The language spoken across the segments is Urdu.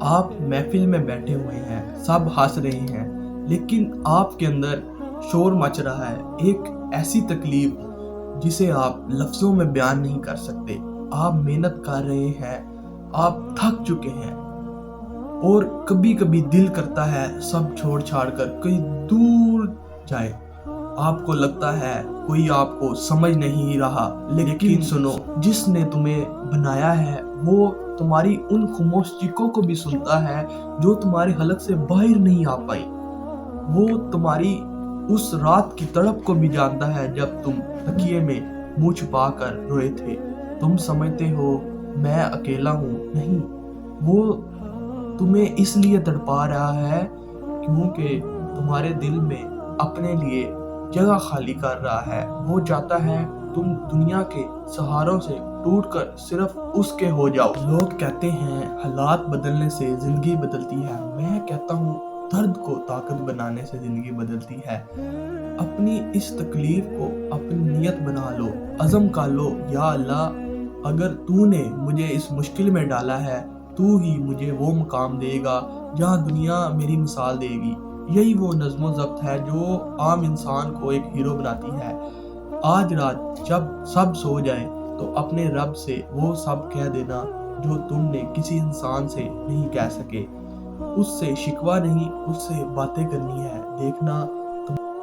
آپ محفل میں بیٹھے ہوئے ہیں، سب ہنس رہے ہیں، لیکن آپ کے اندر شور مچ رہا ہے، ایک ایسی تکلیف جسے آپ لفظوں میں بیان نہیں کر سکتے۔ آپ محنت کر رہے ہیں، آپ تھک چکے ہیں، اور کبھی کبھی دل کرتا ہے سب چھوڑ چھاڑ کر کہیں دور جائے۔ آپ کو لگتا ہے کوئی آپ کو سمجھ نہیں رہا، لیکن سنو، جس نے تمہیں بنایا ہے وہ تمہاری ان خاموش چیخوں کو بھی سنتا ہے جو تمہارے حلق سے باہر نہیں آ پائی۔ وہ تمہاری اس رات کی تڑپ کو بھی جانتا ہے جب تم تکیے میں منہ چھپا کر روئے تھے۔ تم سمجھتے ہو میں اکیلا ہوں، نہیں، وہ تمہیں اس لیے تڑپا رہا ہے کیونکہ تمہارے دل میں اپنے لیے جگہ خالی کر رہا ہے۔ وہ چاہتا ہے تم دنیا کے سہاروں سے ٹوٹ کر صرف اس کے ہو جاؤ۔ لوگ کہتے ہیں حالات بدلنے سے زندگی بدلتی ہے، میں کہتا ہوں درد کو طاقت بنانے سے زندگی بدلتی ہے۔ اپنی اس تکلیف کو اپنی نیت بنا لو، عزم کر لو، یا اللہ اگر تو نے مجھے اس مشکل میں ڈالا ہے تو ہی مجھے وہ مقام دے گا جہاں دنیا میری مثال دے گی۔ یہی وہ نظم و ضبط ہے جو عام انسان کو ایک ہیرو بناتی ہے۔ آج رات جب سب سو جائیں تو اپنے رب سے وہ سب کہہ دینا جو تم نے کسی انسان سے نہیں کہہ سکے۔ اس سے شکوہ نہیں، اس سے باتیں کرنی ہے۔ دیکھنا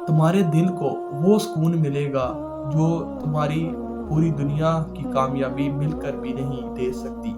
تمہارے دل کو وہ سکون ملے گا جو تمہاری پوری دنیا کی کامیابی مل کر بھی نہیں دے سکتی۔